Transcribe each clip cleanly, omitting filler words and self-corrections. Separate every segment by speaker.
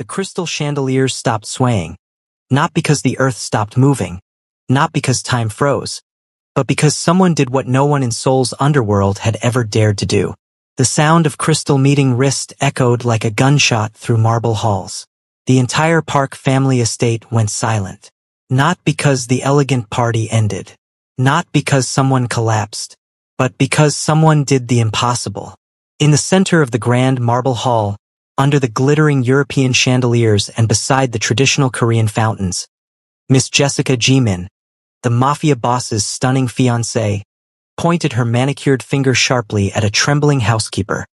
Speaker 1: the crystal chandeliers stopped swaying, not because the earth stopped moving, not because time froze, but because someone did what no one in Seoul's underworld had ever dared to do. The sound of crystal meeting wrist echoed like a gunshot through marble halls. The entire Park family estate went silent. Not because the elegant party ended. Not because someone collapsed. But because someone did the impossible. In the center of the grand marble hall, under the glittering European chandeliers and beside the traditional Korean fountains, Miss Jessica Jimin, the Mafia boss's stunning fiancée, pointed her manicured finger sharply at a trembling housekeeper,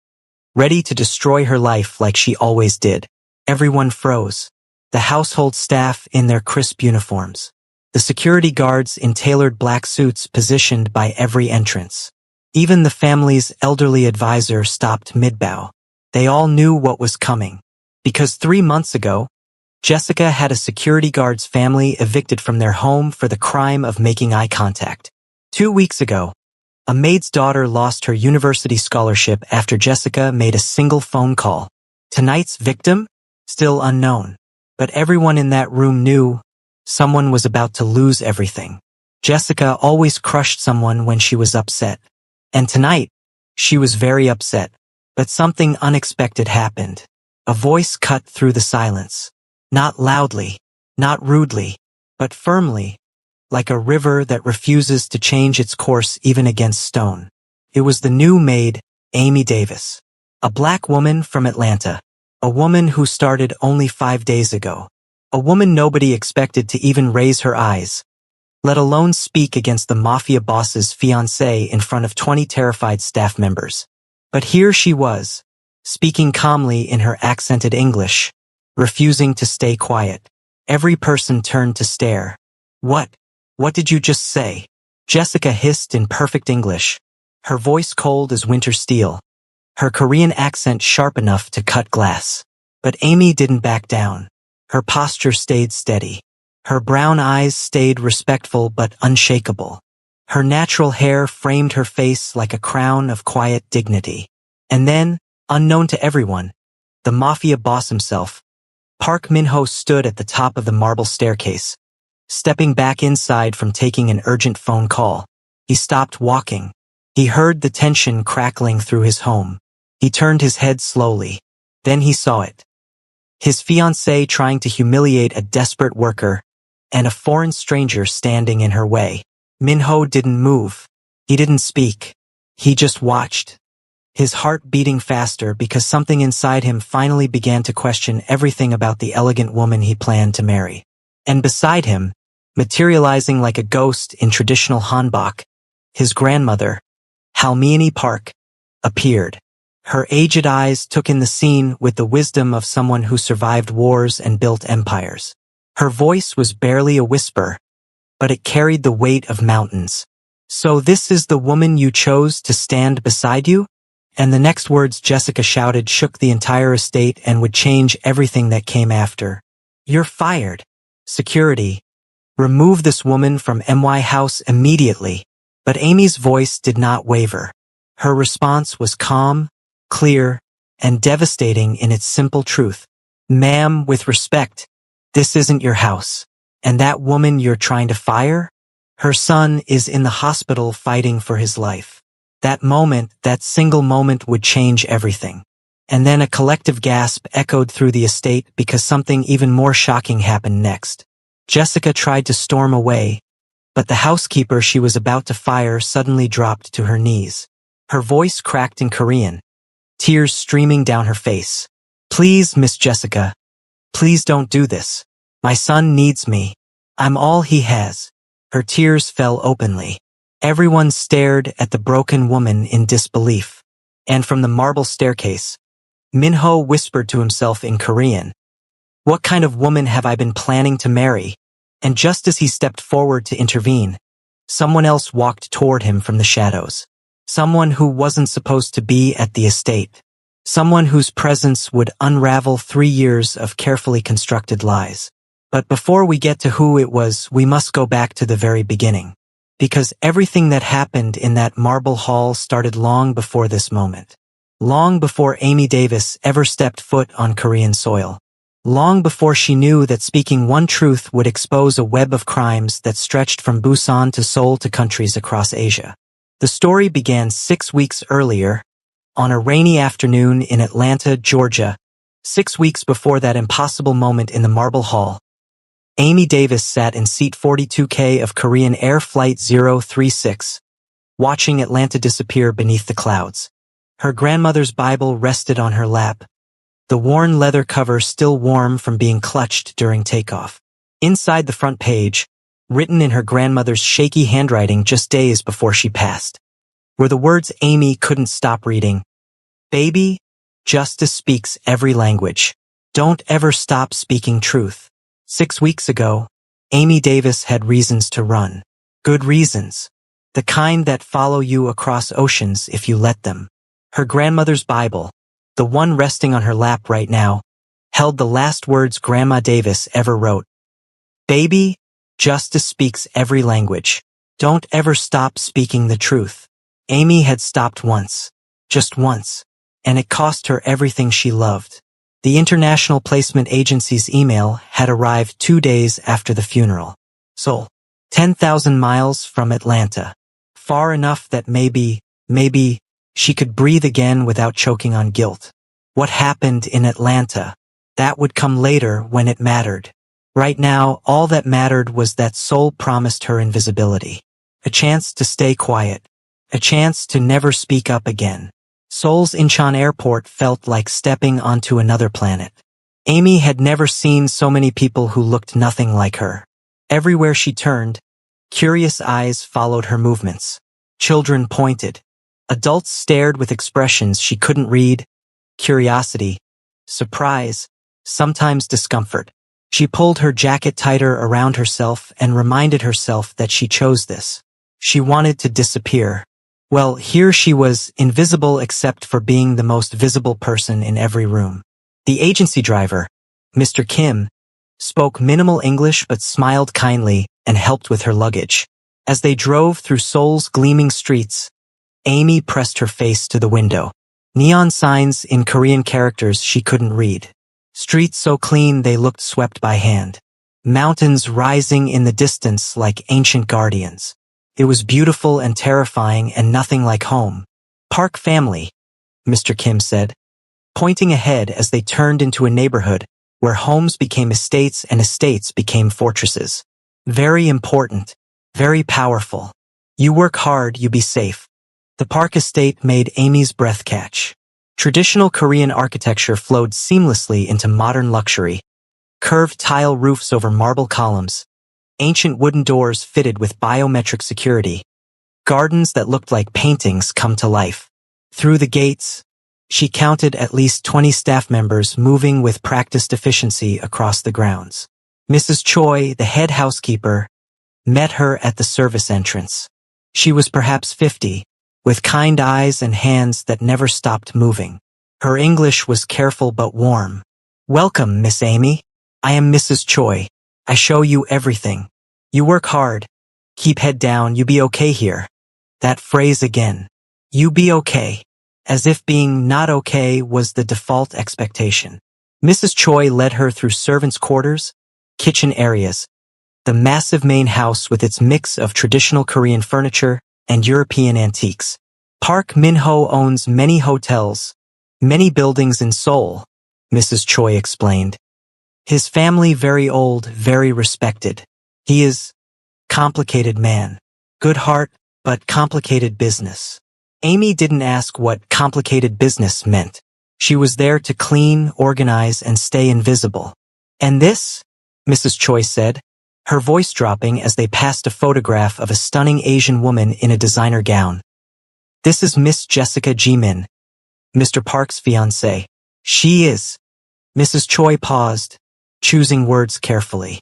Speaker 1: ready to destroy her life like she always did. Everyone froze. The household staff in their crisp uniforms. The security guards in tailored black suits positioned by every entrance. Even the family's elderly advisor stopped mid-bow. They all knew what was coming. Because 3 months ago, Jessica had a security guard's family evicted from their home for the crime of making eye contact. 2 weeks ago, a maid's daughter lost her university scholarship after Jessica made a single phone call. Tonight's victim? Still unknown. But everyone in that room knew someone was about to lose everything. Jessica always crushed someone when she was upset. And tonight, she was very upset. But something unexpected happened. A voice cut through the silence. Not loudly, not rudely, but firmly, like a river that refuses to change its course even against stone. It was the new maid, Amy Davis. A black woman from Atlanta. A woman who started only 5 days ago. A woman nobody expected to even raise her eyes, let alone speak against the Mafia boss's fiancé in front of 20 terrified staff members. But here she was, speaking calmly in her accented English, refusing to stay quiet. Every person turned to stare. What did you just say? Jessica hissed in perfect English, her voice cold as winter steel, her Korean accent sharp enough to cut glass. But Amy didn't back down. Her posture stayed steady. Her brown eyes stayed respectful but unshakable. Her natural hair framed her face like a crown of quiet dignity. And then, unknown to everyone, the Mafia boss himself, Park Min-ho, stood at the top of the marble staircase, stepping back inside from taking an urgent phone call. He stopped walking. He heard the tension crackling through his home. He turned his head slowly. Then he saw it. His fiancée trying to humiliate a desperate worker, and a foreign stranger standing in her way. Min-ho didn't move. He didn't speak. He just watched. His heart beating faster because something inside him finally began to question everything about the elegant woman he planned to marry. And beside him, materializing like a ghost in traditional hanbok, his grandmother, Halmini Park, appeared. Her aged eyes took in the scene with the wisdom of someone who survived wars and built empires. Her voice was barely a whisper, but it carried the weight of mountains. "So this is the woman you chose to stand beside you?" And the next words Jessica shouted shook the entire estate and would change everything that came after. "You're fired. Security. Remove this woman from my house immediately." But Amy's voice did not waver. Her response was calm, clear, and devastating in its simple truth. "Ma'am, with respect, this isn't your house. And that woman you're trying to fire? Her son is in the hospital fighting for his life." That moment, that single moment, would change everything. And then a collective gasp echoed through the estate because something even more shocking happened next. Jessica tried to storm away, but the housekeeper she was about to fire suddenly dropped to her knees. Her voice cracked in Korean, tears streaming down her face. "Please, Miss Jessica, please don't do this. My son needs me. I'm all he has." Her tears fell openly. Everyone stared at the broken woman in disbelief. And from the marble staircase, Min-ho whispered to himself in Korean, "What kind of woman have I been planning to marry?" And just as he stepped forward to intervene, someone else walked toward him from the shadows. Someone who wasn't supposed to be at the estate. Someone whose presence would unravel 3 years of carefully constructed lies. But before we get to who it was, we must go back to the very beginning. Because everything that happened in that marble hall started long before this moment. Long before Amy Davis ever stepped foot on Korean soil. long before she knew that speaking one truth would expose a web of crimes that stretched from Busan to Seoul to countries across Asia. The story began 6 weeks earlier, on a rainy afternoon in Atlanta, Georgia, 6 weeks before that impossible moment in the Marble Hall. Amy Davis sat in seat 42K of Korean Air Flight 036, watching Atlanta disappear beneath the clouds. Her grandmother's Bible rested on her lap, the worn leather cover still warm from being clutched during takeoff. Inside the front page, written in her grandmother's shaky handwriting just days before she passed, were the words Amy couldn't stop reading. Baby, justice speaks every language. Don't ever stop speaking truth. 6 weeks ago, Amy Davis had reasons to run. Good reasons. The kind that follow you across oceans if you let them. Her grandmother's Bible, the one resting on her lap right now, held the last words Grandma Davis ever wrote. Baby, justice speaks every language. Don't ever stop speaking the truth. Amy had stopped once. Just once. And it cost her everything she loved. The International Placement Agency's email had arrived 2 days after the funeral. Seoul, 10,000 miles from Atlanta. Far enough that maybe, she could breathe again without choking on guilt. What happened in Atlanta? That would come later when it mattered. Right now, all that mattered was that Seoul promised her invisibility. A chance to stay quiet. A chance to never speak up again. Seoul's Incheon airport felt like stepping onto another planet. Amy had never seen so many people who looked nothing like her. Everywhere she turned, curious eyes followed her movements. Children pointed. Adults stared with expressions she couldn't read. Curiosity, surprise, sometimes discomfort. She pulled her jacket tighter around herself and reminded herself that she chose this. She wanted to disappear. Well, here she was, invisible except for being the most visible person in every room. The agency driver, Mr. Kim, spoke minimal English but smiled kindly and helped with her luggage. As they drove through Seoul's gleaming streets, Amy pressed her face to the window. Neon signs in Korean characters she couldn't read. Streets so clean they looked swept by hand. Mountains rising in the distance like ancient guardians. It was beautiful and terrifying and nothing like home. Park family, Mr. Kim said, pointing ahead as they turned into a neighborhood where homes became estates and estates became fortresses. Very important, very powerful. You work hard, you be safe. The Park estate made Amy's breath catch. Traditional Korean architecture flowed seamlessly into modern luxury. Curved tile roofs over marble columns. Ancient wooden doors fitted with biometric security. Gardens that looked like paintings come to life. Through the gates, she counted at least 20 staff members moving with practiced efficiency across the grounds. Mrs. Choi, the head housekeeper, met her at the service entrance. She was perhaps 50, with kind eyes and hands that never stopped moving. Her English was careful but warm. Welcome, Miss Amy. I am Mrs. Choi. I show you everything. You work hard. Keep head down, you be okay here. That phrase again. You be okay. As if being not okay was the default expectation. Mrs. Choi led her through servants' quarters, kitchen areas, the massive main house with its mix of traditional Korean furniture and European antiques. Park Min-ho owns many hotels, many buildings in Seoul, Mrs. Choi explained. His family very old, very respected. He is complicated man. Good heart, but complicated business. Amy didn't ask what complicated business meant. She was there to clean, organize, and stay invisible. And this? Mrs. Choi said, her voice dropping as they passed a photograph of a stunning Asian woman in a designer gown. This is Miss Jessica Jimin, Mr. Park's fiancée. She is. Mrs. Choi paused, choosing words carefully.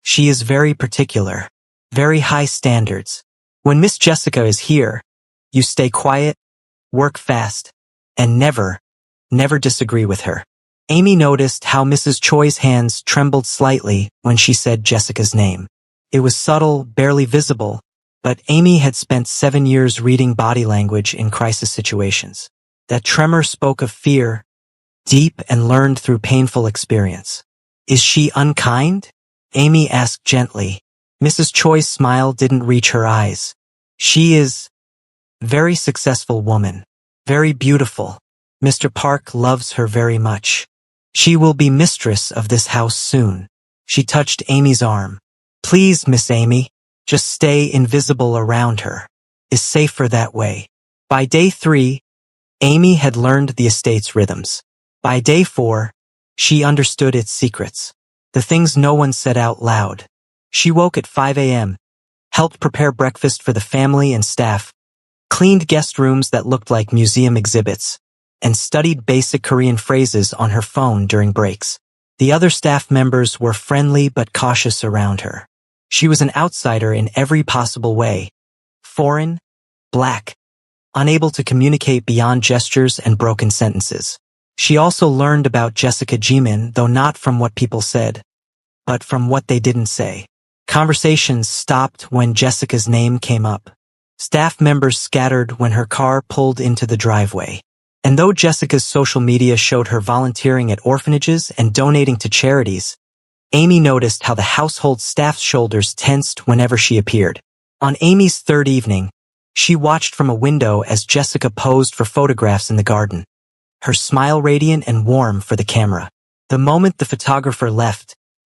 Speaker 1: She is very particular, very high standards. When Miss Jessica is here, you stay quiet, work fast, and never disagree with her. Amy noticed how Mrs. Choi's hands trembled slightly when she said Jessica's name. It was subtle, barely visible, but Amy had spent 7 years reading body language in crisis situations. That tremor spoke of fear, deep and learned through painful experience. Is she unkind? Amy asked gently. Mrs. Choi's smile didn't reach her eyes. She is very successful woman. Very beautiful. Mr. Park loves her very much. She will be mistress of this house soon. She touched Amy's arm. Please, Miss Amy, just stay invisible around her. Is safer that way. By day 3, Amy had learned the estate's rhythms. By day 4, she understood its secrets. The things no one said out loud. She woke at 5 a.m., helped prepare breakfast for the family and staff, cleaned guest rooms that looked like museum exhibits, and studied basic Korean phrases on her phone during breaks. The other staff members were friendly but cautious around her. She was an outsider in every possible way. Foreign, black, unable to communicate beyond gestures and broken sentences. She also learned about Jessica Jimin, though not from what people said, but from what they didn't say. Conversations stopped when Jessica's name came up. Staff members scattered when her car pulled into the driveway. And though Jessica's social media showed her volunteering at orphanages and donating to charities, Amy noticed how the household staff's shoulders tensed whenever she appeared. On Amy's third evening, she watched from a window as Jessica posed for photographs in the garden, her smile radiant and warm for the camera. The moment the photographer left,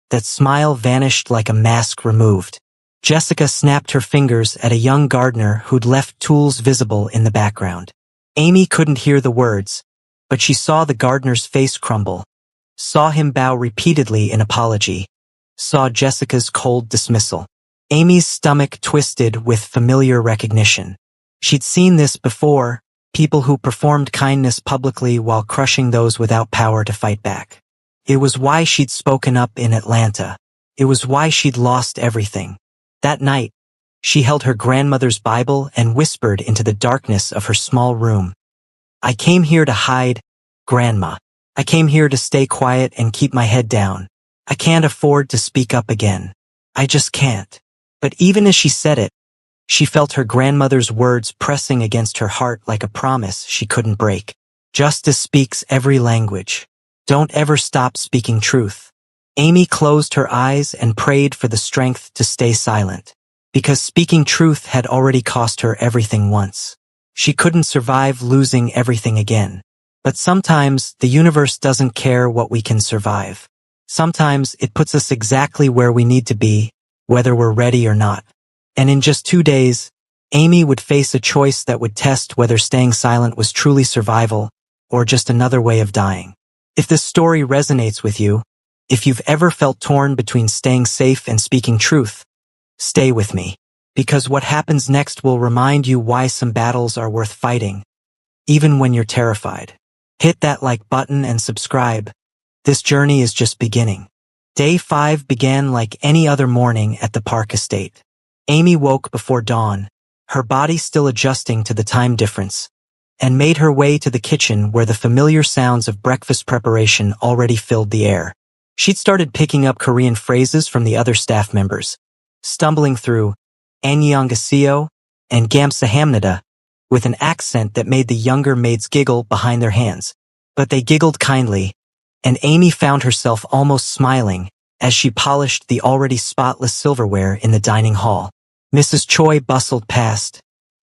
Speaker 1: that smile vanished like a mask removed. Jessica snapped her fingers at a young gardener who'd left tools visible in the background. Amy couldn't hear the words, but she saw the gardener's face crumble, saw him bow repeatedly in apology, saw Jessica's cold dismissal. Amy's stomach twisted with familiar recognition. She'd seen this before, people who performed kindness publicly while crushing those without power to fight back. It was why she'd spoken up in Atlanta. It was why she'd lost everything. That night, she held her grandmother's Bible and whispered into the darkness of her small room. I came here to hide, Grandma. I came here to stay quiet and keep my head down. I can't afford to speak up again. I just can't. But even as she said it, she felt her grandmother's words pressing against her heart like a promise she couldn't break. Justice speaks every language. Don't ever stop speaking truth. Amy closed her eyes and prayed for the strength to stay silent. Because speaking truth had already cost her everything once. She couldn't survive losing everything again. But sometimes the universe doesn't care what we can survive. Sometimes it puts us exactly where we need to be, whether we're ready or not. And in just 2 days, Amy would face a choice that would test whether staying silent was truly survival or just another way of dying. If this story resonates with you, if you've ever felt torn between staying safe and speaking truth, stay with me, because what happens next will remind you why some battles are worth fighting, even when you're terrified. Hit that like button and subscribe. This journey is just beginning. Day 5 began like any other morning at the Park estate. Amy woke before dawn, her body still adjusting to the time difference, and made her way to the kitchen where the familiar sounds of breakfast preparation already filled the air. She'd started picking up Korean phrases from the other staff members, stumbling through Annyeonghaseyo and Gamsahamnida with an accent that made the younger maids giggle behind their hands. But they giggled kindly, and Amy found herself almost smiling as she polished the already spotless silverware in the dining hall. Mrs. Choi bustled past,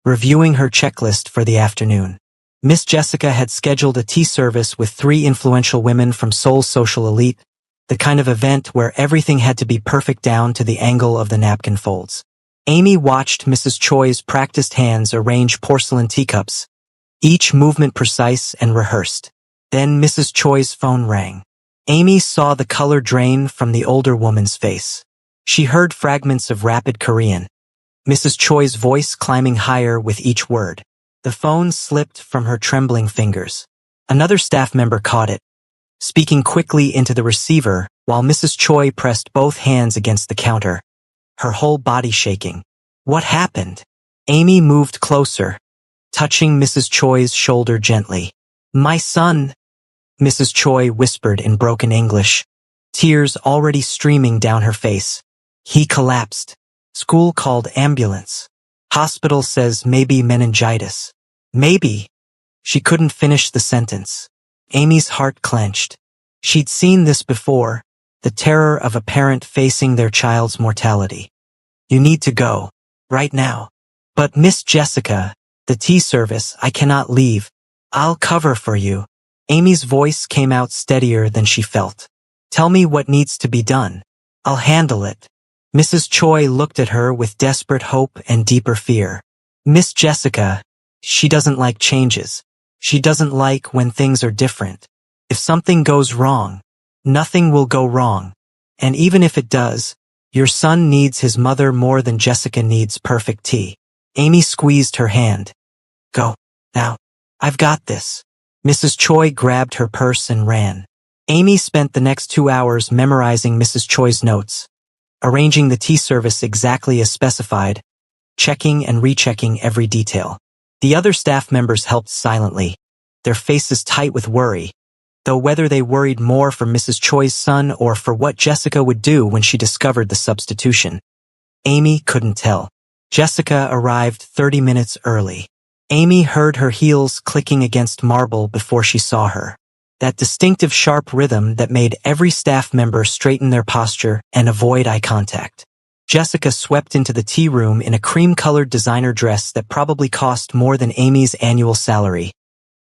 Speaker 1: reviewing her checklist for the afternoon. Miss Jessica had scheduled a tea service with 3 influential women from Seoul's social elite, the kind of event where everything had to be perfect down to the angle of the napkin folds. Amy watched Mrs. Choi's practiced hands arrange porcelain teacups, each movement precise and rehearsed. Then Mrs. Choi's phone rang. Amy saw the color drain from the older woman's face. She heard fragments of rapid Korean, Mrs. Choi's voice climbing higher with each word. The phone slipped from her trembling fingers. Another staff member caught it, speaking quickly into the receiver while Mrs. Choi pressed both hands against the counter, her whole body shaking. What happened? Amy moved closer, touching Mrs. Choi's shoulder gently. My son, Mrs. Choi whispered in broken English, tears already streaming down her face. He collapsed. School called ambulance. Hospital says maybe meningitis. Maybe. She couldn't finish the sentence. Amy's heart clenched. She'd seen this before, the terror of a parent facing their child's mortality. You need to go. Right now. But Miss Jessica, the tea service, I cannot leave. I'll cover for you. Amy's voice came out steadier than she felt. Tell me what needs to be done. I'll handle it. Mrs. Choi looked at her with desperate hope and deeper fear. Miss Jessica, she doesn't like changes. She doesn't like when things are different. If something goes wrong, nothing will go wrong. And even if it does, your son needs his mother more than Jessica needs perfect tea. Amy squeezed her hand. Go. Now. I've got this. Mrs. Choi grabbed her purse and ran. Amy spent the next 2 hours memorizing Mrs. Choi's notes, arranging the tea service exactly as specified, checking and rechecking every detail. The other staff members helped silently, their faces tight with worry, though whether they worried more for Mrs. Choi's son or for what Jessica would do when she discovered the substitution, Amy couldn't tell. Jessica arrived 30 minutes early. Amy heard her heels clicking against marble before she saw her. That distinctive sharp rhythm that made every staff member straighten their posture and avoid eye contact. Jessica swept into the tea room in a cream-colored designer dress that probably cost more than Amy's annual salary.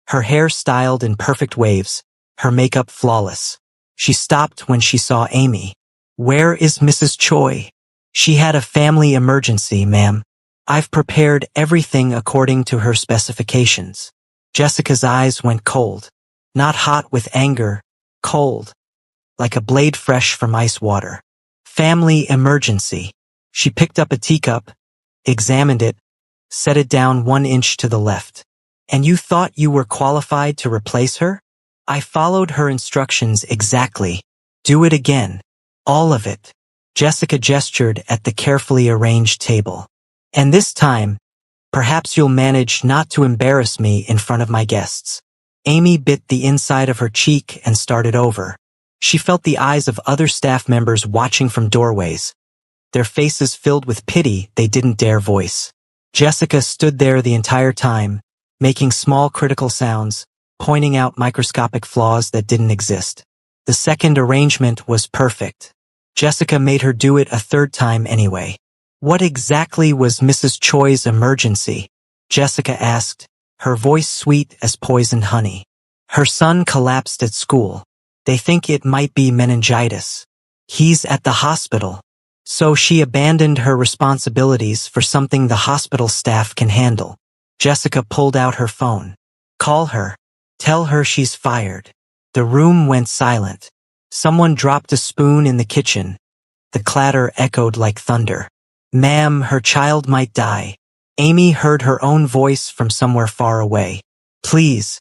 Speaker 1: Her hair styled in perfect waves, her makeup flawless. She stopped when she saw Amy. Where is Mrs. Choi? She had a family emergency, ma'am. I've prepared everything according to her specifications. Jessica's eyes went cold. Not hot with anger, cold. Like a blade fresh from ice water. Family emergency. She picked up a teacup, examined it, set it down 1 inch to the left. And you thought you were qualified to replace her? I followed her instructions exactly. Do it again. All of it. Jessica gestured at the carefully arranged table. And this time, perhaps you'll manage not to embarrass me in front of my guests. Amy bit the inside of her cheek and started over. She felt the eyes of other staff members watching from doorways, their faces filled with pity they didn't dare voice. Jessica stood there the entire time, making small critical sounds, pointing out microscopic flaws that didn't exist. The second arrangement was perfect. Jessica made her do it a third time anyway. What exactly was Mrs. Choi's emergency? Jessica asked, her voice sweet as poisoned honey. Her son collapsed at school. They think it might be meningitis. He's at the hospital. So she abandoned her responsibilities for something the hospital staff can handle. Jessica pulled out her phone. Call her. Tell her she's fired. The room went silent. Someone dropped a spoon in the kitchen. The clatter echoed like thunder. Ma'am, her child might die. Amy heard her own voice from somewhere far away. Please.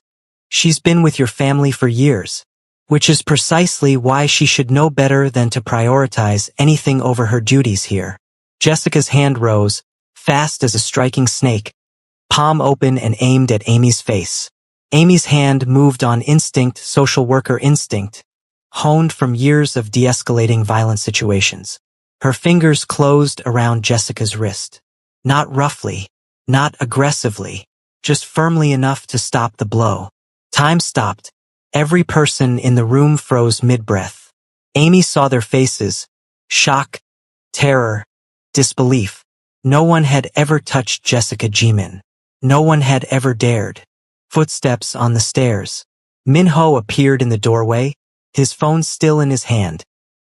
Speaker 1: She's been with your family for years, which is precisely why she should know better than to prioritize anything over her duties here. Jessica's hand rose, fast as a striking snake, palm open and aimed at Amy's face. Amy's hand moved on instinct, social worker instinct, honed from years of de-escalating violent situations. Her fingers closed around Jessica's wrist. Not roughly, not aggressively, just firmly enough to stop the blow. Time stopped. Every person in the room froze mid-breath. Amy saw their faces. Shock, terror, disbelief. No one had ever touched Jessica Jimin. No one had ever dared. Footsteps on the stairs. Minho appeared in the doorway, his phone still in his hand,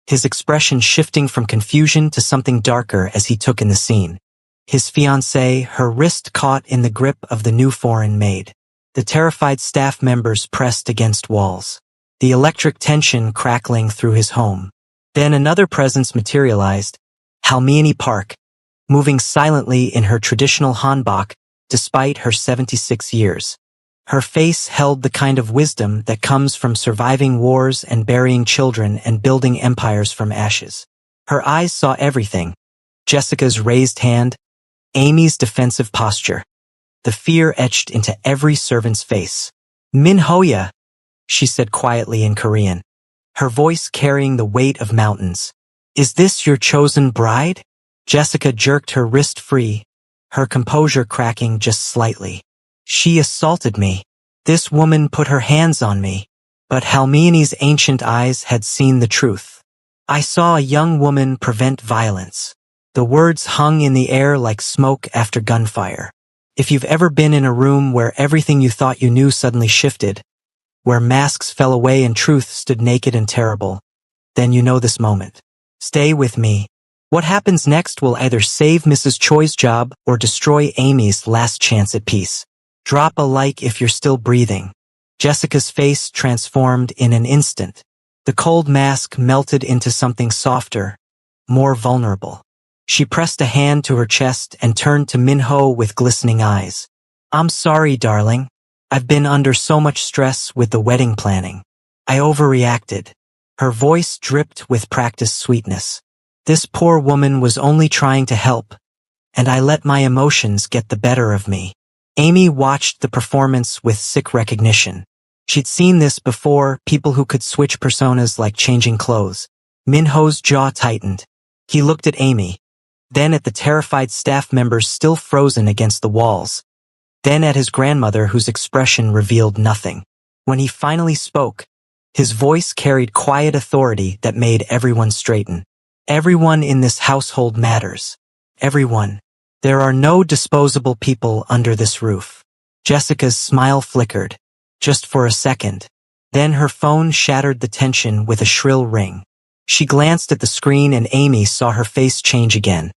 Speaker 1: his expression shifting from confusion to something darker as he took in the scene. His fiancée, her wrist caught in the grip of the new foreign maid. The terrified staff members pressed against walls, the electric tension crackling through his home. Then another presence materialized, Halmini Park, moving silently in her traditional hanbok despite her 76 years. Her face held the kind of wisdom that comes from surviving wars and burying children and building empires from ashes. Her eyes saw everything. Jessica's raised hand, Amy's defensive posture. The fear etched into every servant's face. Minhoya, she said quietly in Korean, her voice carrying the weight of mountains. Is this your chosen bride? Jessica jerked her wrist free, her composure cracking just slightly. She assaulted me. This woman put her hands on me. But Halmini's ancient eyes had seen the truth. I saw a young woman prevent violence. The words hung in the air like smoke after gunfire. If you've ever been in a room where everything you thought you knew suddenly shifted, where masks fell away and truth stood naked and terrible, then you know this moment. Stay with me. What happens next will either save Mrs. Choi's job or destroy Amy's last chance at peace. Drop a like if you're still breathing. Jessica's face transformed in an instant. The cold mask melted into something softer, more vulnerable. She pressed a hand to her chest and turned to Minho with glistening eyes. I'm sorry, darling. I've been under so much stress with the wedding planning. I overreacted. Her voice dripped with practiced sweetness. This poor woman was only trying to help, and I let my emotions get the better of me. Amy watched the performance with sick recognition. She'd seen this before, people who could switch personas like changing clothes. Minho's jaw tightened. He looked at Amy, then at the terrified staff members still frozen against the walls, then at his grandmother whose expression revealed nothing. When he finally spoke, his voice carried quiet authority that made everyone straighten. Everyone in this household matters. Everyone. There are no disposable people under this roof. Jessica's smile flickered, just for a second. Then her phone shattered the tension with a shrill ring. She glanced at the screen and Amy saw her face change again.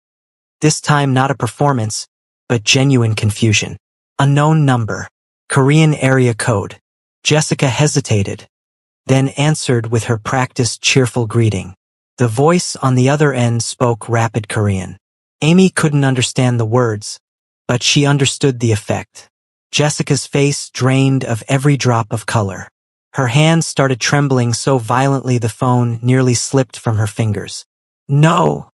Speaker 1: This time not a performance, but genuine confusion. Unknown number. Korean area code. Jessica hesitated, then answered with her practiced cheerful greeting. The voice on the other end spoke rapid Korean. Amy couldn't understand the words, but she understood the effect. Jessica's face drained of every drop of color. Her hands started trembling so violently the phone nearly slipped from her fingers. No,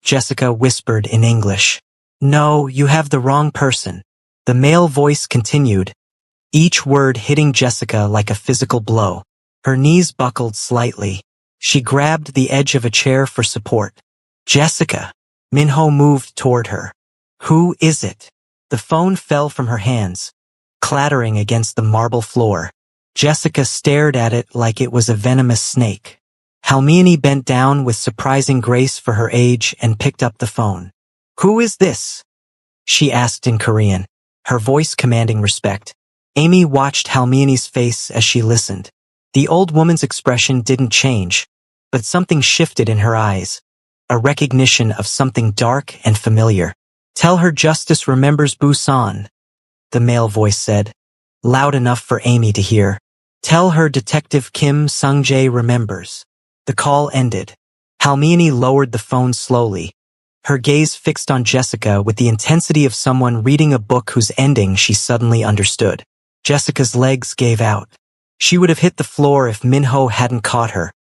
Speaker 1: Jessica whispered in English. No, you have the wrong person. The male voice continued, each word hitting Jessica like a physical blow. Her knees buckled slightly. She grabbed the edge of a chair for support. Jessica. Minho moved toward her. Who is it? The phone fell from her hands, clattering against the marble floor. Jessica stared at it like it was a venomous snake. Halmini bent down with surprising grace for her age and picked up the phone. Who is this? She asked in Korean, her voice commanding respect. Amy watched Halmini's face as she listened. The old woman's expression didn't change, but something shifted in her eyes. A recognition of something dark and familiar. Tell her Justice remembers Busan, the male voice said, loud enough for Amy to hear. Tell her Detective Kim Sung-jae remembers. The call ended. Halmini lowered the phone slowly, her gaze fixed on Jessica with the intensity of someone reading a book whose ending she suddenly understood. Jessica's legs gave out. She would have hit the floor if Minho hadn't caught her,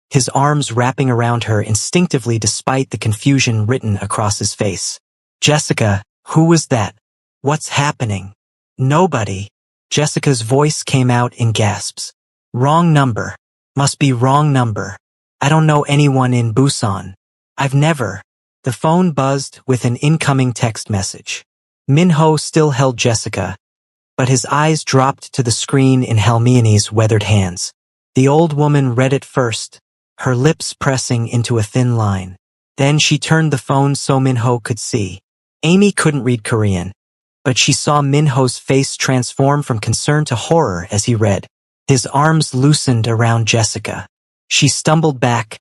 Speaker 1: his arms wrapping around her instinctively despite the confusion written across his face. Jessica, who was that? What's happening? Nobody. Jessica's voice came out in gasps. Wrong number. Must be wrong number. I don't know anyone in Busan. I've never. The phone buzzed with an incoming text message. Minho still held Jessica, but his eyes dropped to the screen in Halmini's weathered hands. The old woman read it first, her lips pressing into a thin line. Then she turned the phone so Minho could see. Amy couldn't read Korean, but she saw Minho's face transform from concern to horror as he read. His arms loosened around Jessica. She stumbled back,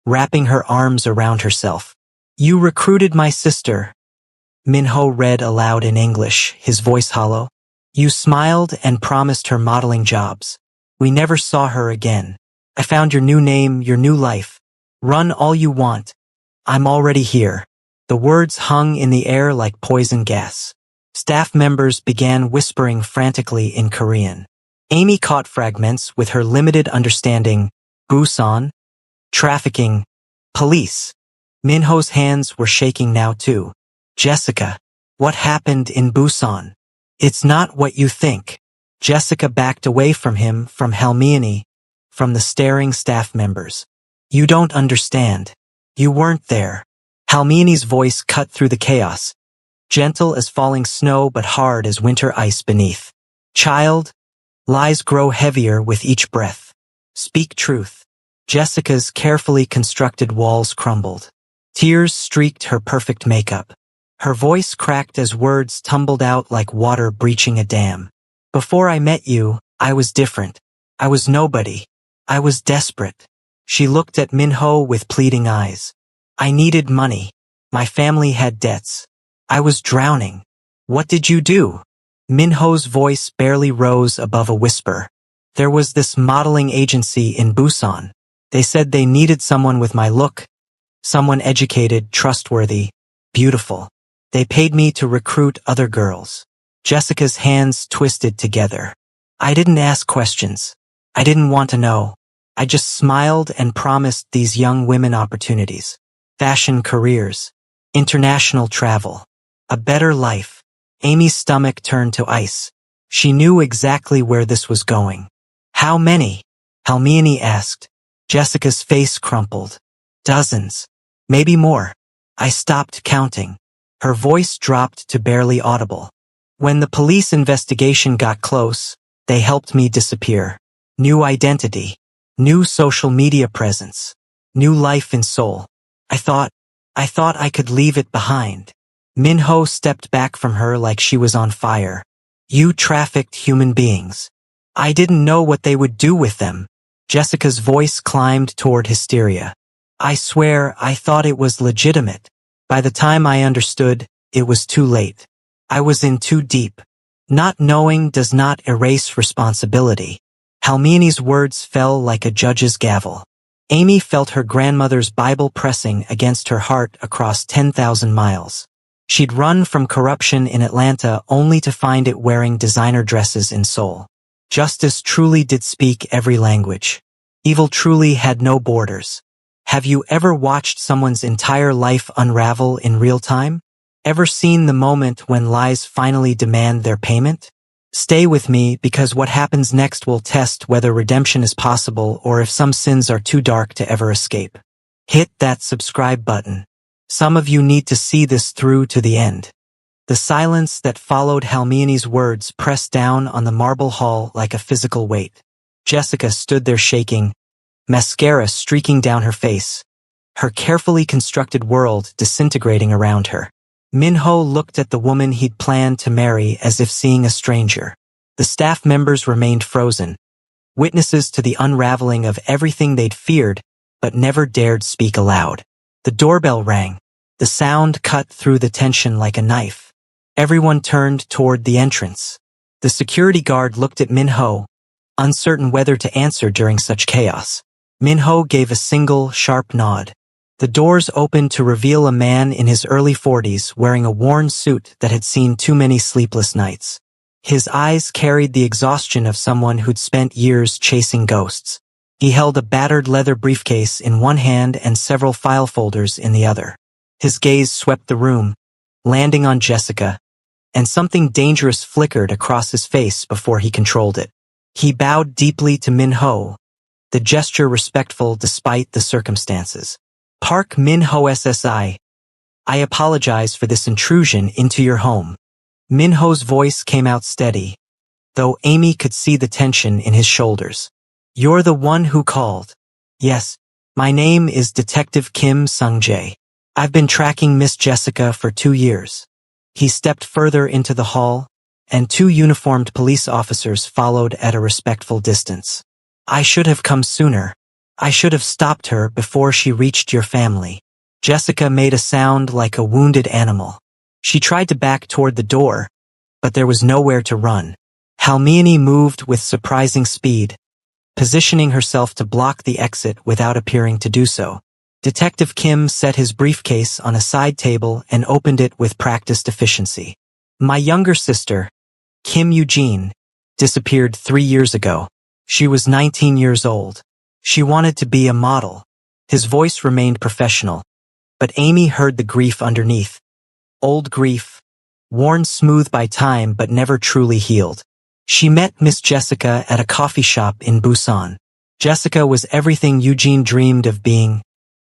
Speaker 1: wrapping her arms around herself. You recruited my sister. Minho read aloud in English, his voice hollow. You smiled and promised her modeling jobs. We never saw her again. I found your new name, your new life. Run all you want. I'm already here. The words hung in the air like poison gas. Staff members began whispering frantically in Korean. Amy caught fragments with her limited understanding. Busan, trafficking, police. Minho's hands were shaking now too. Jessica, what happened in Busan? It's not what you think. Jessica backed away from him, from Halmini, from the staring staff members. You don't understand. You weren't there. Halmini's voice cut through the chaos, gentle as falling snow but hard as winter ice beneath. Child, lies grow heavier with each breath. Speak truth. Jessica's carefully constructed walls crumbled. Tears streaked her perfect makeup. Her voice cracked as words tumbled out like water breaching a dam. Before I met you, I was different. I was nobody. I was desperate. She looked at Minho with pleading eyes. I needed money. My family had debts. I was drowning. What did you do? Minho's voice barely rose above a whisper. There was this modeling agency in Busan. They said they needed someone with my look. Someone educated, trustworthy, beautiful. They paid me to recruit other girls. Jessica's hands twisted together. I didn't ask questions. I didn't want to know. I just smiled and promised these young women opportunities. Fashion careers. International travel. A better life. Amy's stomach turned to ice. She knew exactly where this was going. How many? Hermione asked. Jessica's face crumpled. Dozens. Maybe more. I stopped counting. Her voice dropped to barely audible. When the police investigation got close, they helped me disappear. New identity. New social media presence. New life in Seoul. I thought I could leave it behind. Minho stepped back from her like she was on fire. You trafficked human beings. I didn't know what they would do with them. Jessica's voice climbed toward hysteria. I swear I thought it was legitimate. By the time I understood, it was too late. I was in too deep. Not knowing does not erase responsibility. Hermione's words fell like a judge's gavel. Amy felt her grandmother's Bible pressing against her heart across 10,000 miles. She'd run from corruption in Atlanta only to find it wearing designer dresses in Seoul. Justice truly did speak every language. Evil truly had no borders. Have you ever watched someone's entire life unravel in real time? Ever seen the moment when lies finally demand their payment? Stay with me because what happens next will test whether redemption is possible or if some sins are too dark to ever escape. Hit that subscribe button. Some of you need to see this through to the end. The silence that followed Hermione's words pressed down on the marble hall like a physical weight. Jessica stood there shaking, mascara streaking down her face, her carefully constructed world disintegrating around her. Minho looked at the woman he'd planned to marry as if seeing a stranger. The staff members remained frozen, witnesses to the unraveling of everything they'd feared but never dared speak aloud. The doorbell rang. The sound cut through the tension like a knife. Everyone turned toward the entrance. The security guard looked at Minho, uncertain whether to answer during such chaos. Minho gave a single, sharp nod. The doors opened to reveal a man in his early 40s wearing a worn suit that had seen too many sleepless nights. His eyes carried the exhaustion of someone who'd spent years chasing ghosts. He held a battered leather briefcase in one hand and several file folders in the other. His gaze swept the room, landing on Jessica, and something dangerous flickered across his face before he controlled it. He bowed deeply to Minho, the gesture respectful despite the circumstances. Park Minho SSI. I apologize for this intrusion into your home. Minho's voice came out steady, though Amy could see the tension in his shoulders. You're the one who called. Yes, my name is Detective Kim Sung-jae. I've been tracking Miss Jessica for 2 years. He stepped further into the hall, and 2 uniformed police officers followed at a respectful distance. I should have come sooner. I should have stopped her before she reached your family. Jessica made a sound like a wounded animal. She tried to back toward the door, but there was nowhere to run. Hermione moved with surprising speed, positioning herself to block the exit without appearing to do so. Detective Kim set his briefcase on a side table and opened it with practiced efficiency. My younger sister, Kim Eugene, disappeared 3 years ago. She was 19 years old. She wanted to be a model. His voice remained professional, but Amy heard the grief underneath. Old grief, worn smooth by time but never truly healed. She met Miss Jessica at a coffee shop in Busan. Jessica was everything Eugene dreamed of being: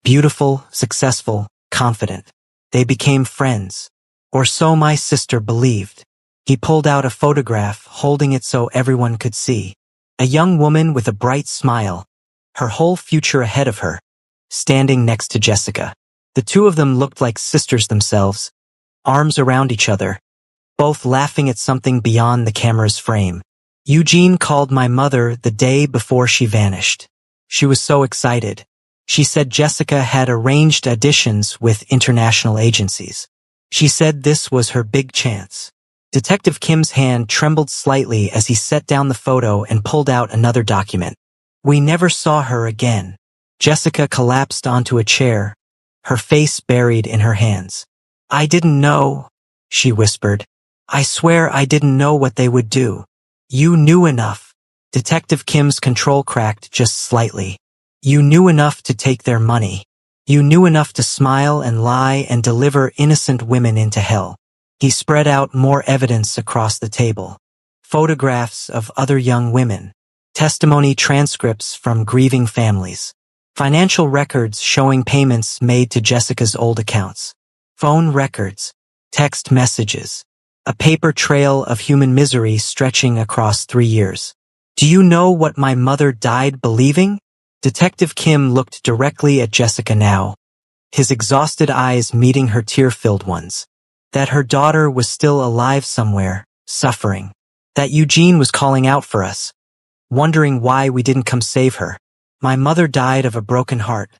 Speaker 1: beautiful, successful, confident. They became friends. Or so my sister believed. He pulled out a photograph, holding it so everyone could see. A young woman with a bright smile, her whole future ahead of her, standing next to Jessica. The two of them looked like sisters themselves, arms around each other, both laughing at something beyond the camera's frame. Eugene called my mother the day before she vanished. She was so excited. She said Jessica had arranged auditions with international agencies. She said this was her big chance. Detective Kim's hand trembled slightly as he set down the photo and pulled out another document. We never saw her again. Jessica collapsed onto a chair, her face buried in her hands. I didn't know, she whispered. I swear I didn't know what they would do. You knew enough. Detective Kim's control cracked just slightly. You knew enough to take their money. You knew enough to smile and lie and deliver innocent women into hell. He spread out more evidence across the table. Photographs of other young women. Testimony transcripts from grieving families. Financial records showing payments made to Jessica's old accounts. Phone records. Text messages. A paper trail of human misery stretching across 3 years. Do you know what my mother died believing? Detective Kim looked directly at Jessica now, his exhausted eyes meeting her tear-filled ones. That her daughter was still alive somewhere, suffering. That Eugene was calling out for us, wondering why we didn't come save her. My mother died of a broken heart,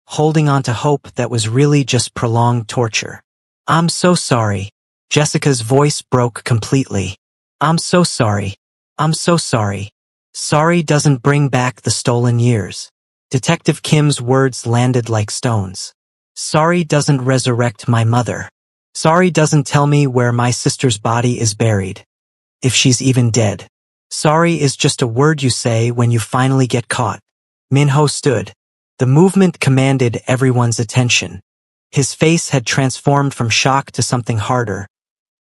Speaker 1: holding on to hope that was really just prolonged torture. I'm so sorry. Jessica's voice broke completely. I'm so sorry. I'm so sorry. Sorry doesn't bring back the stolen years. Detective Kim's words landed like stones. Sorry doesn't resurrect my mother. Sorry doesn't tell me where my sister's body is buried, if she's even dead. Sorry is just a word you say when you finally get caught. Minho stood. The movement commanded everyone's attention. His face had transformed from shock to something harder,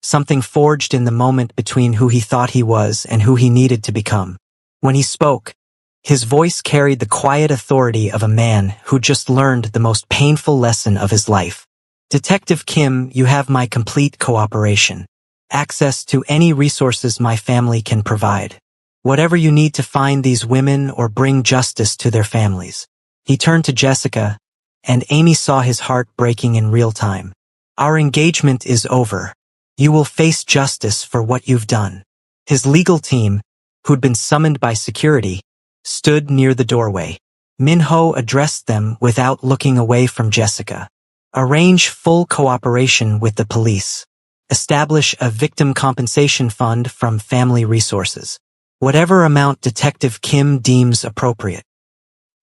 Speaker 1: something forged in the moment between who he thought he was and who he needed to become. When he spoke, his voice carried the quiet authority of a man who just learned the most painful lesson of his life. Detective Kim, you have my complete cooperation. Access to any resources my family can provide. Whatever you need to find these women or bring justice to their families. He turned to Jessica, and Amy saw his heart breaking in real time. Our engagement is over. You will face justice for what you've done. His legal team, who'd been summoned by security, stood near the doorway. Minho addressed them without looking away from Jessica. Arrange full cooperation with the police. Establish a victim compensation fund from family resources. Whatever amount Detective Kim deems appropriate.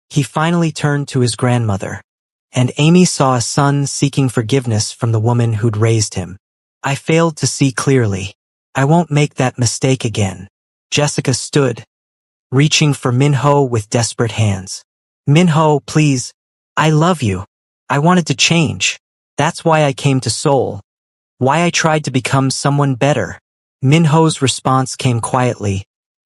Speaker 1: He finally turned to his grandmother, and Amy saw a son seeking forgiveness from the woman who'd raised him. I failed to see clearly. I won't make that mistake again. Jessica stood, reaching for Minho with desperate hands. Minho, please. I love you. I wanted to change. That's why I came to Seoul. Why I tried to become someone better. Minho's response came quietly,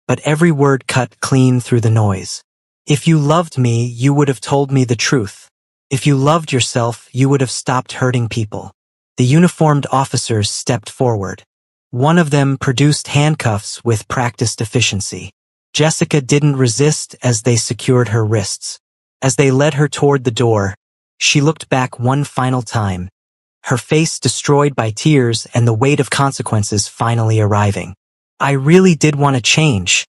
Speaker 1: but every word cut clean through the noise. If you loved me, you would have told me the truth. If you loved yourself, you would have stopped hurting people. The uniformed officers stepped forward. One of them produced handcuffs with practiced efficiency. Jessica didn't resist as they secured her wrists. As they led her toward the door, she looked back one final time, her face destroyed by tears and the weight of consequences finally arriving. I really did want to change,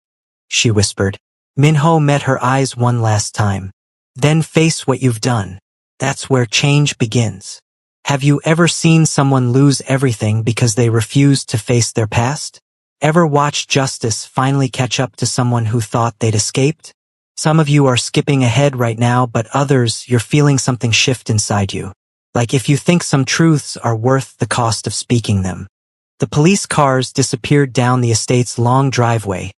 Speaker 1: she whispered. Minho met her eyes one last time. Then face what you've done. That's where change begins. Have you ever seen someone lose everything because they refused to face their past? Ever watched justice finally catch up to someone who thought they'd escaped? Some of you are skipping ahead right now, but others, you're feeling something shift inside you. Like if you think some truths are worth the cost of speaking them. The police cars disappeared down the estate's long driveway,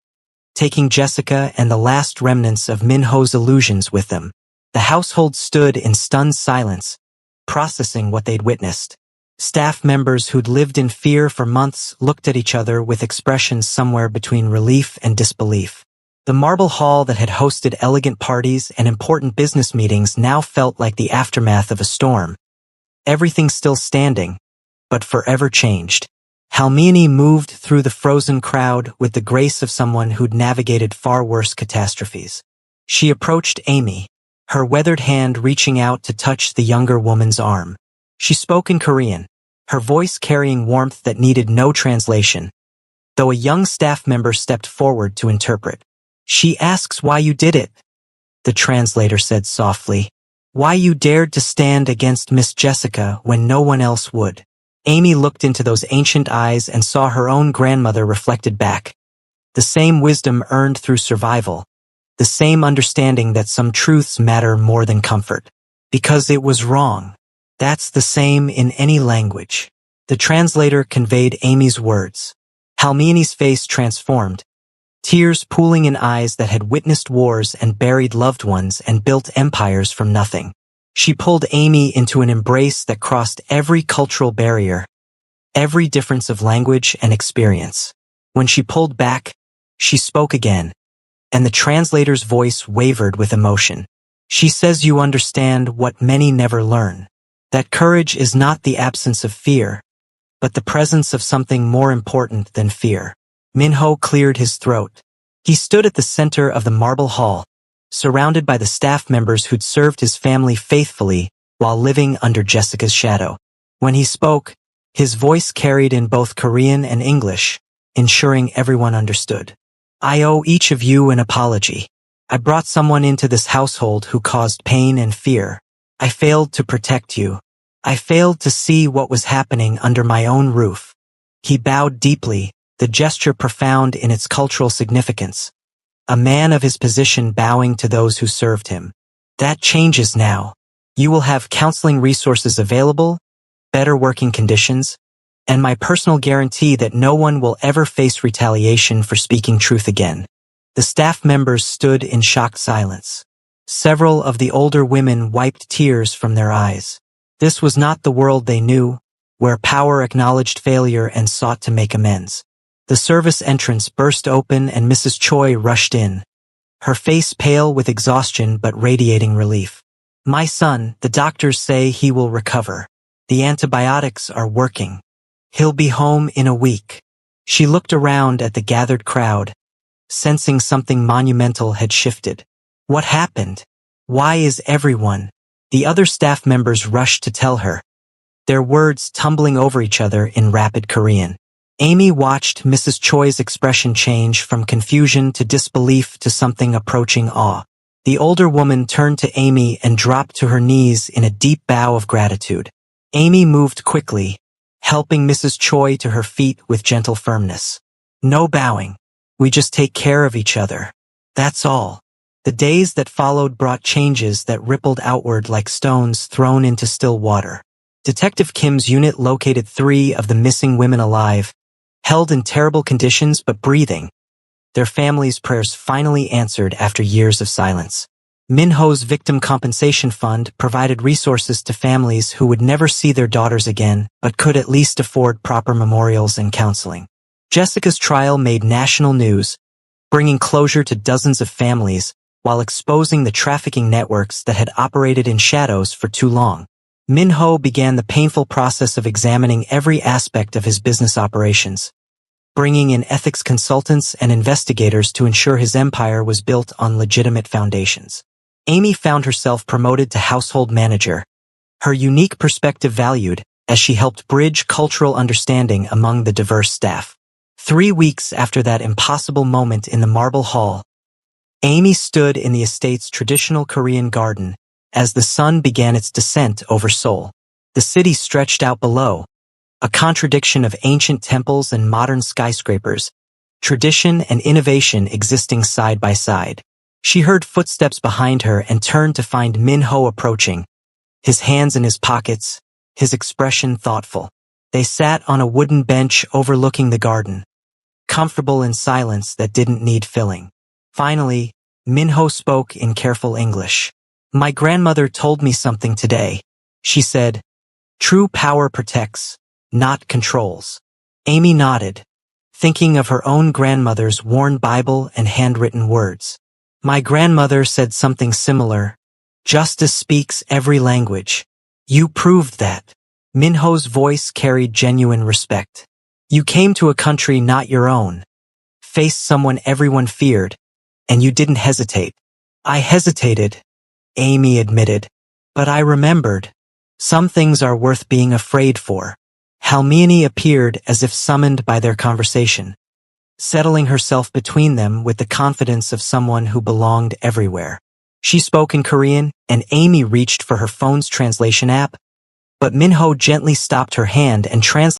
Speaker 1: taking Jessica and the last remnants of Minho's illusions with them. The household stood in stunned silence, processing what they'd witnessed. Staff members who'd lived in fear for months looked at each other with expressions somewhere between relief and disbelief. The marble hall that had hosted elegant parties and important business meetings now felt like the aftermath of a storm. Everything still standing, but forever changed. Halmini moved through the frozen crowd with the grace of someone who'd navigated far worse catastrophes. She approached Amy, her weathered hand reaching out to touch the younger woman's arm. She spoke in Korean, her voice carrying warmth that needed no translation, though a young staff member stepped forward to interpret. "She asks why you did it," the translator said softly. "Why you dared to stand against Miss Jessica when no one else would." Amy looked into those ancient eyes and saw her own grandmother reflected back. The same wisdom earned through survival, the same understanding that some truths matter more than comfort. Because it was wrong. That's the same in any language. The translator conveyed Amy's words. Halmini's face transformed, tears pooling in eyes that had witnessed wars and buried loved ones and built empires from nothing. She pulled Amy into an embrace that crossed every cultural barrier, every difference of language and experience. When she pulled back, she spoke again, and the translator's voice wavered with emotion. She says you understand what many never learn. That courage is not the absence of fear, but the presence of something more important than fear. Minho cleared his throat. He stood at the center of the marble hall, surrounded by the staff members who'd served his family faithfully while living under Jessica's shadow. When he spoke, his voice carried in both Korean and English, ensuring everyone understood. "I owe each of you an apology. I brought someone into this household who caused pain and fear. I failed to protect you. I failed to see what was happening under my own roof." He bowed deeply, the gesture profound in its cultural significance. A man of his position bowing to those who served him. "That changes now. You will have counseling resources available, better working conditions, and my personal guarantee that no one will ever face retaliation for speaking truth again." The staff members stood in shocked silence. Several of the older women wiped tears from their eyes. This was not the world they knew, where power acknowledged failure and sought to make amends. The service entrance burst open and Mrs. Choi rushed in, her face pale with exhaustion but radiating relief. "My son, the doctors say he will recover. The antibiotics are working. He'll be home in a week." She looked around at the gathered crowd, sensing something monumental had shifted. What happened? Why is everyone? The other staff members rushed to tell her, their words tumbling over each other in rapid Korean. Amy watched Mrs. Choi's expression change from confusion to disbelief to something approaching awe. The older woman turned to Amy and dropped to her knees in a deep bow of gratitude. Amy moved quickly, helping Mrs. Choi to her feet with gentle firmness. "No bowing. We just take care of each other. That's all." The days that followed brought changes that rippled outward like stones thrown into still water. Detective Kim's unit located 3 of the missing women alive, held in terrible conditions but breathing. Their families' prayers finally answered after years of silence. Minho's Victim Compensation Fund provided resources to families who would never see their daughters again but could at least afford proper memorials and counseling. Jessica's trial made national news, bringing closure to dozens of families while exposing the trafficking networks that had operated in shadows for too long. Minho began the painful process of examining every aspect of his business operations, bringing in ethics consultants and investigators to ensure his empire was built on legitimate foundations. Amy found herself promoted to household manager, her unique perspective valued as she helped bridge cultural understanding among the diverse staff. 3 weeks after that impossible moment in the marble hall, Amy stood in the estate's traditional Korean garden as the sun began its descent over Seoul. The city stretched out below, a contradiction of ancient temples and modern skyscrapers, tradition and innovation existing side by side. She heard footsteps behind her and turned to find Minho approaching, his hands in his pockets, his expression thoughtful. They sat on a wooden bench overlooking the garden, comfortable in silence that didn't need filling. Finally, Minho spoke in careful English. "My grandmother told me something today," she said. "True power protects, not controls." Amy nodded, thinking of her own grandmother's worn Bible and handwritten words. "My grandmother said something similar. Justice speaks every language. You proved that." Minho's voice carried genuine respect. "You came to a country not your own, faced someone everyone feared, and you didn't hesitate. I hesitated, Amy admitted. But I remembered. Some things are worth being afraid for. Hermione appeared as if summoned by their conversation, settling herself between them with the confidence of someone who belonged everywhere. She spoke in Korean, and Amy reached for her phone's translation app, but Minho gently stopped her hand and translated